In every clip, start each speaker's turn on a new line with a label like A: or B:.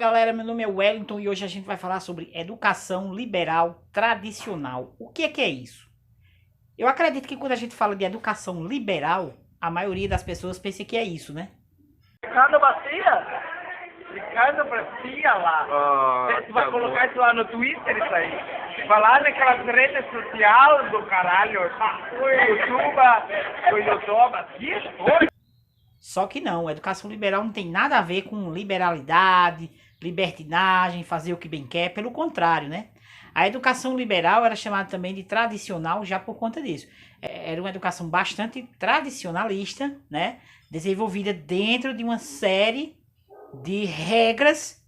A: Galera, meu nome é Wellington e hoje a gente vai falar sobre educação liberal tradicional. O que é isso? Eu acredito que quando a gente fala de educação liberal, a maioria das pessoas pensa que é isso, né?
B: Ricardo Bacia? Ricardo Bacia lá. Tu vai colocar isso lá no Twitter, isso aí. Falar naquelas redes sociais do caralho. YouTube, que foi?
A: Só que não, a educação liberal não tem nada a ver com liberalidade, libertinagem, fazer o que bem quer, pelo contrário, né? A educação liberal era chamada também de tradicional já por conta disso. Era uma educação bastante tradicionalista, né? Desenvolvida dentro de uma série de regras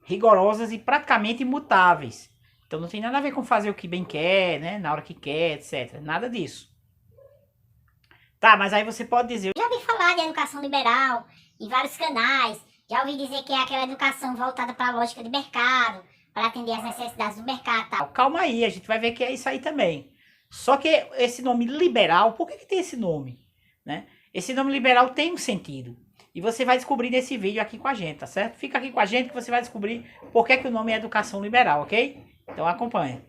A: rigorosas e praticamente imutáveis. Então não tem nada a ver com fazer o que bem quer, né? Na hora que quer, etc. Nada disso. Tá, mas aí você pode dizer...
C: Já ouvi falar de educação liberal em vários canais. Já ouvi dizer que é aquela educação voltada para a lógica de mercado, para atender às necessidades do mercado, tal.
A: Calma aí, a gente vai ver que é isso aí também. Só que esse nome liberal, por que tem esse nome? Né? Esse nome liberal tem um sentido. E você vai descobrir nesse vídeo aqui com a gente, tá certo? Fica aqui com a gente que você vai descobrir por que o nome é educação liberal, ok? Então acompanha.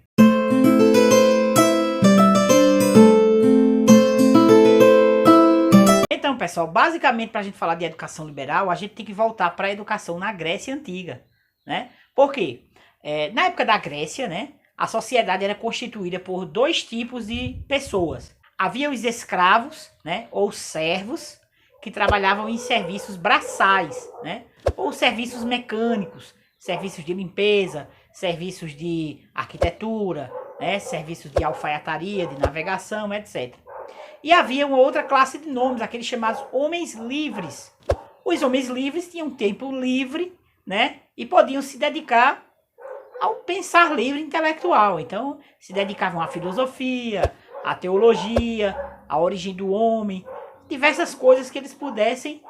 A: Então, pessoal, basicamente para a gente falar de educação liberal, a gente tem que voltar para a educação na Grécia Antiga, né? Por quê? Na época da Grécia, né, a sociedade era constituída por dois tipos de pessoas. Havia os escravos, né, ou servos, que trabalhavam em serviços braçais, né, ou serviços mecânicos, serviços de limpeza, serviços de arquitetura, né, serviços de alfaiataria, de navegação, etc. E havia uma outra classe de nomes, aqueles chamados homens livres. Os homens livres tinham tempo livre, né, e podiam se dedicar ao pensar livre intelectual. Então, se dedicavam à filosofia, à teologia, à origem do homem, diversas coisas que eles pudessem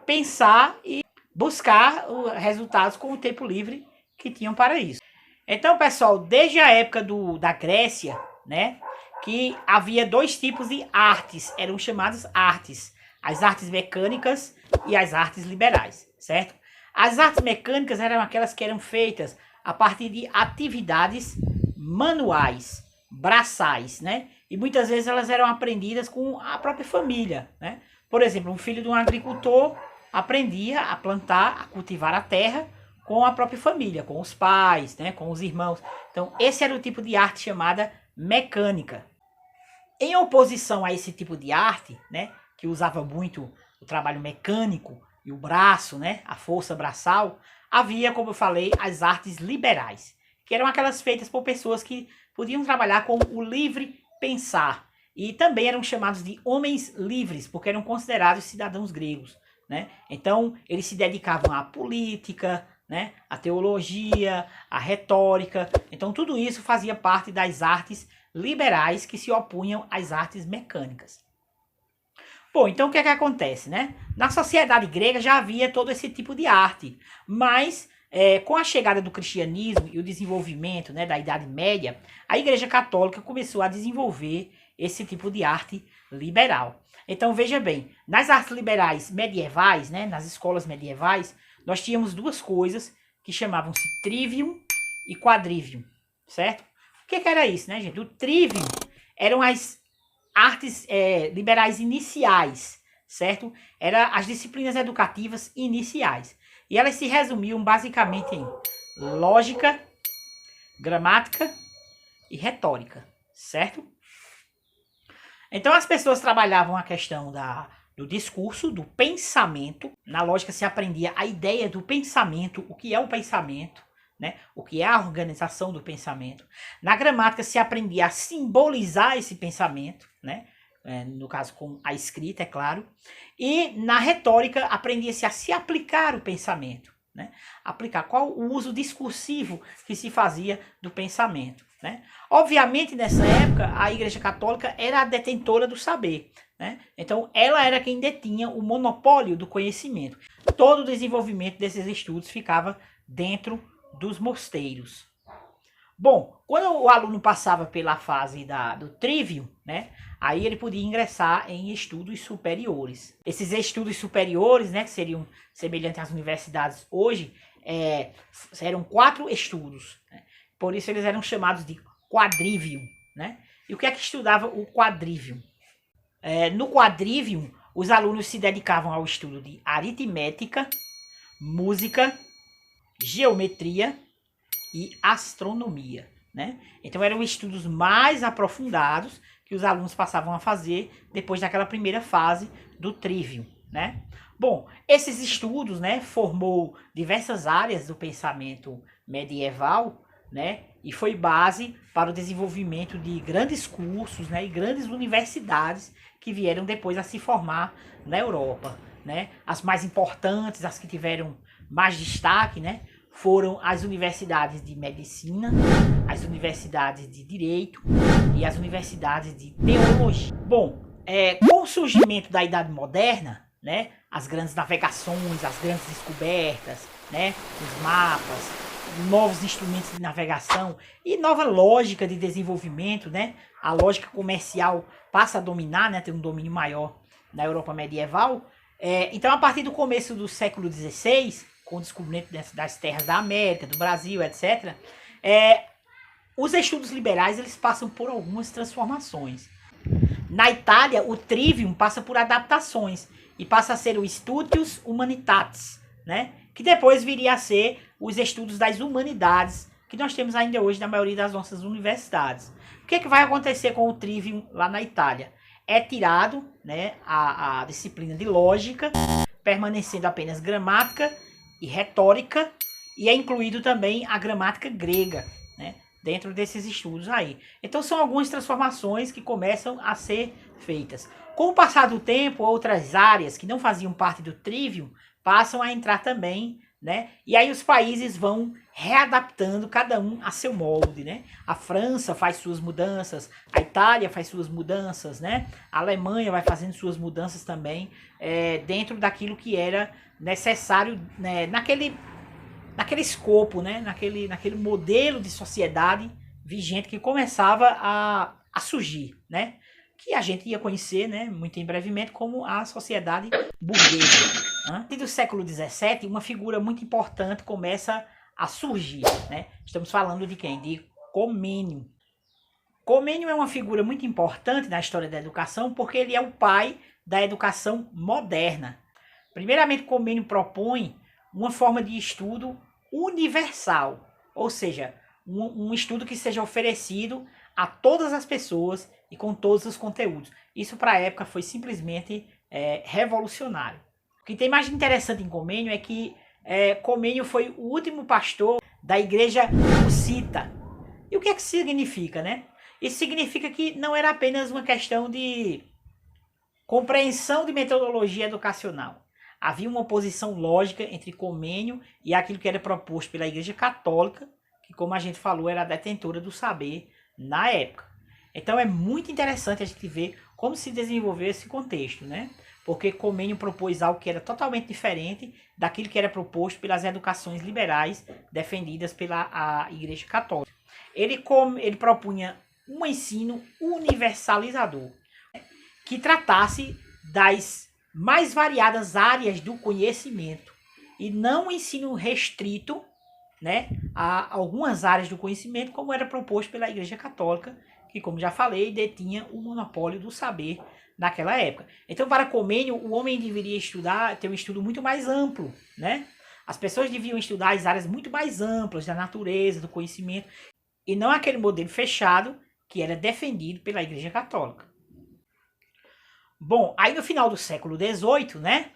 A: pensar e buscar resultados com o tempo livre que tinham para isso. Então, pessoal, desde a época da Grécia, né, que havia dois tipos de artes, eram chamadas artes. As artes mecânicas e as artes liberais, certo? As artes mecânicas eram aquelas que eram feitas a partir de atividades manuais, braçais, né? E muitas vezes elas eram aprendidas com a própria família, né? Por exemplo, um filho de um agricultor aprendia a plantar, a cultivar a terra com a própria família, com os pais, né? Com os irmãos. Então, esse era o tipo de arte chamada mecânica. Em oposição a esse tipo de arte, né? Que usava muito o trabalho mecânico e o braço, né? A força braçal. Havia, como eu falei, as artes liberais, que eram aquelas feitas por pessoas que podiam trabalhar com o livre pensar. E também eram chamados de homens livres, porque eram considerados cidadãos gregos, né? Então, eles se dedicavam à política, né? À teologia, à retórica. Então, tudo isso fazia parte das artes liberais que se opunham às artes mecânicas. Bom, então o que é que acontece, né? Na sociedade grega já havia todo esse tipo de arte, mas com a chegada do cristianismo e o desenvolvimento, né, da Idade Média, a Igreja Católica começou a desenvolver esse tipo de arte liberal. Então veja bem, nas artes liberais medievais, né, nas escolas medievais, nós tínhamos duas coisas que chamavam-se trivium e quadrivium, certo? O que era isso, né, gente? O trivium eram as artes liberais iniciais, certo? Eram as disciplinas educativas iniciais. E elas se resumiam basicamente em lógica, gramática e retórica, certo? Então as pessoas trabalhavam a questão do discurso, do pensamento. Na lógica se aprendia a ideia do pensamento, o que é o pensamento, né? O que é a organização do pensamento. Na gramática se aprendia a simbolizar esse pensamento, né? No caso com a escrita, é claro. E na retórica aprendia-se a se aplicar o pensamento, né? Aplicar qual o uso discursivo que se fazia do pensamento, né? Obviamente nessa época a Igreja Católica era a detentora do saber, né? Então ela era quem detinha o monopólio do conhecimento. Todo o desenvolvimento desses estudos ficava dentro dos mosteiros. Bom, quando o aluno passava pela fase do trivium, né, aí ele podia ingressar em estudos superiores. Esses estudos superiores, né, que seriam semelhantes às universidades hoje, eram 4 estudos, né? Por isso eles eram chamados de quadrivium, né? E o que é que estudava o quadrivium? No quadrivium, os alunos se dedicavam ao estudo de aritmética, música, geometria e astronomia, né? Então eram estudos mais aprofundados que os alunos passavam a fazer depois daquela primeira fase do trivium, né? Bom, esses estudos, né, formou diversas áreas do pensamento medieval, né, e foi base para o desenvolvimento de grandes cursos, né, e grandes universidades que vieram depois a se formar na Europa, né? As mais importantes, as que tiveram mais destaque, né, foram as universidades de medicina, as universidades de direito e as universidades de teologia. Bom, com o surgimento da Idade Moderna, né, as grandes navegações, as grandes descobertas, né, os mapas, novos instrumentos de navegação e nova lógica de desenvolvimento, né, a lógica comercial passa a dominar, né, ter um domínio maior na Europa medieval. Então, a partir do começo do século XVI, com o descobrimento das terras da América, do Brasil, etc., os estudos liberais eles passam por algumas transformações. Na Itália, o trivium passa por adaptações e passa a ser o Studius Humanitatis, né? Que depois viria a ser os estudos das humanidades, que nós temos ainda hoje na maioria das nossas universidades. O que vai acontecer com o trivium lá na Itália? É tirado, né, a disciplina de lógica, permanecendo apenas gramática e retórica, e é incluído também a gramática grega, né, dentro desses estudos aí. Então são algumas transformações que começam a ser feitas. Com o passar do tempo, outras áreas que não faziam parte do trivium passam a entrar também, né? E aí os países vão readaptando cada um a seu molde, né? A França faz suas mudanças, a Itália faz suas mudanças, né? A Alemanha vai fazendo suas mudanças também, dentro daquilo que era necessário, né? naquele escopo, né? Naquele modelo de sociedade vigente que começava a surgir, né? Que a gente ia conhecer, né, muito em brevemente, como a sociedade burguesa. A partir do século XVII, uma figura muito importante começa a surgir, né? Estamos falando de quem? De Comênio. Comênio é uma figura muito importante na história da educação porque ele é o pai da educação moderna. Primeiramente, Comênio propõe uma forma de estudo universal, ou seja, um estudo que seja oferecido a todas as pessoas e com todos os conteúdos. Isso para a época foi simplesmente revolucionário. O que tem mais interessante em Comênio é que Comênio foi o último pastor da igreja hussita. E o que é que significa, né? Isso significa que não era apenas uma questão de compreensão de metodologia educacional. Havia uma oposição lógica entre Comênio e aquilo que era proposto pela Igreja Católica, que, como a gente falou, era a detentora do saber na época. Então é muito interessante a gente ver como se desenvolveu esse contexto, né? Porque Comênio propôs algo que era totalmente diferente daquilo que era proposto pelas educações liberais defendidas pela Igreja Católica. Ele propunha um ensino universalizador, que tratasse das mais variadas áreas do conhecimento e não um ensino restrito, né, a algumas áreas do conhecimento, como era proposto pela Igreja Católica, que, como já falei, detinha o monopólio do saber naquela época. Então, para Comênio, o homem deveria ter um estudo muito mais amplo, né? As pessoas deviam estudar as áreas muito mais amplas da natureza, do conhecimento, e não aquele modelo fechado que era defendido pela Igreja Católica. Bom, aí no final do século XVIII, né,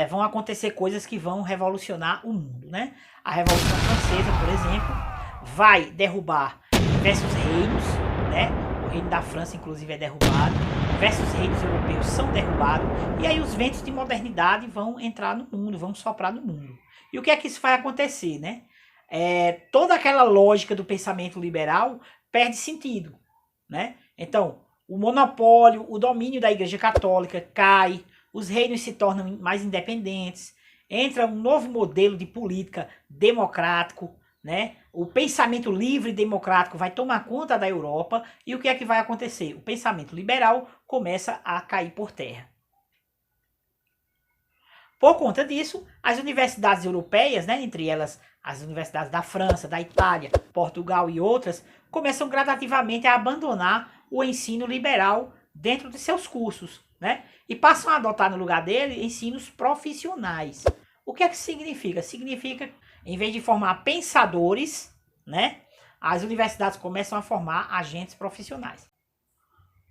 A: vão acontecer coisas que vão revolucionar o mundo, né? A Revolução Francesa, por exemplo, vai derrubar diversos reinos, né? O reino da França, inclusive, é derrubado. Diversos reinos europeus são derrubados. E aí os ventos de modernidade vão entrar no mundo, vão soprar no mundo. E o que é que isso vai acontecer, né? Toda aquela lógica do pensamento liberal perde sentido, né? Então, o monopólio, o domínio da Igreja Católica cai, os reinos se tornam mais independentes, entra um novo modelo de política democrático, né? O pensamento livre e democrático vai tomar conta da Europa e o que é que vai acontecer? O pensamento liberal começa a cair por terra. Por conta disso, as universidades europeias, né, entre elas as universidades da França, da Itália, Portugal e outras, começam gradativamente a abandonar o ensino liberal dentro de seus cursos, né? E passam a adotar no lugar dele ensinos profissionais. O que é que significa? Significa, em vez de formar pensadores, né, as universidades começam a formar agentes profissionais.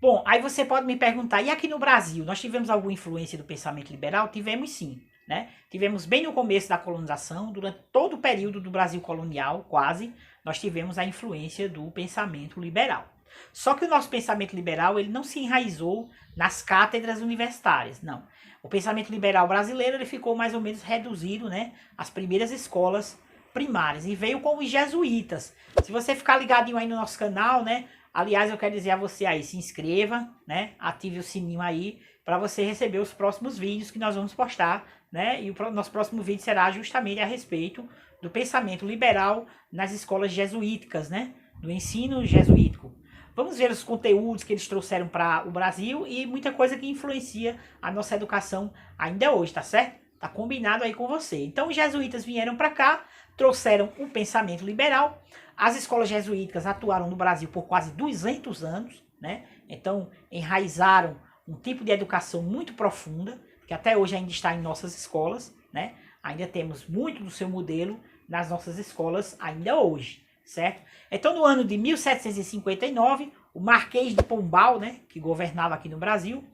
A: Bom, aí você pode me perguntar, e aqui no Brasil, nós tivemos alguma influência do pensamento liberal? Tivemos sim, né? Tivemos bem no começo da colonização, durante todo o período do Brasil colonial, quase, nós tivemos a influência do pensamento liberal. Só que o nosso pensamento liberal, ele não se enraizou nas cátedras universitárias, não. O pensamento liberal brasileiro, ele ficou mais ou menos reduzido, né, às primeiras escolas primárias, e veio com os jesuítas. Se você ficar ligadinho aí no nosso canal, né, aliás, eu quero dizer a você aí, se inscreva, né, ative o sininho aí, para você receber os próximos vídeos que nós vamos postar, né, e o nosso próximo vídeo será justamente a respeito do pensamento liberal nas escolas jesuíticas, né, do ensino jesuítico. Vamos ver os conteúdos que eles trouxeram para o Brasil e muita coisa que influencia a nossa educação ainda hoje, tá certo? Tá combinado aí com você. Então os jesuítas vieram para cá, trouxeram um pensamento liberal. As escolas jesuíticas atuaram no Brasil por quase 200 anos, né? Então enraizaram um tipo de educação muito profunda, que até hoje ainda está em nossas escolas, né? Ainda temos muito do seu modelo nas nossas escolas ainda hoje, certo? Então no ano de 1759, o Marquês de Pombal, né, que governava aqui no Brasil,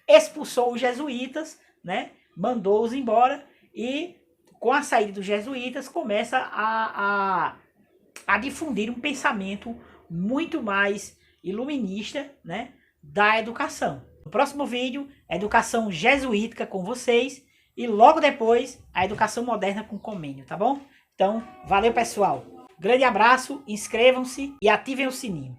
A: expulsou os jesuítas, né? Mandou-os embora e com a saída dos jesuítas começa a difundir um pensamento muito mais iluminista, né, da educação. No próximo vídeo, a educação jesuítica com vocês e logo depois a educação moderna com Comênio, tá bom? Então, valeu pessoal, grande abraço, inscrevam-se e ativem o sininho.